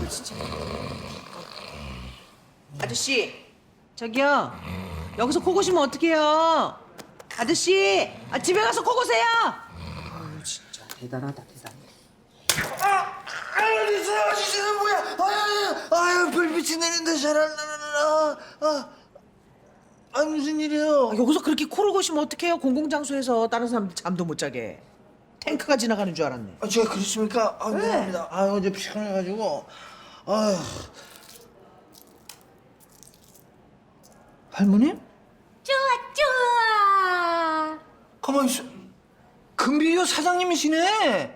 진짜. 아저씨, 저기요. 여기서 코 고시면 어떡해요? 아저씨, 집에 가서 코 고세요. 아유, 진짜 대단하다, 대단해. 아유, 진짜 뭐야? 아유, 불빛이 내린다, 샤랄라라라. 무슨 일이에요? 여기서 그렇게 코를 고시면 어떡해요? 공공장소에서 다른 사람들 잠도 못 자게. 탱크가 지나가는 줄 알았네. 제가 그렇습니까? 네. 미안합니다. 어제 피곤해가지고. 아유. 할머님? 좋아. 가만히 있어. 금비료 사장님이시네.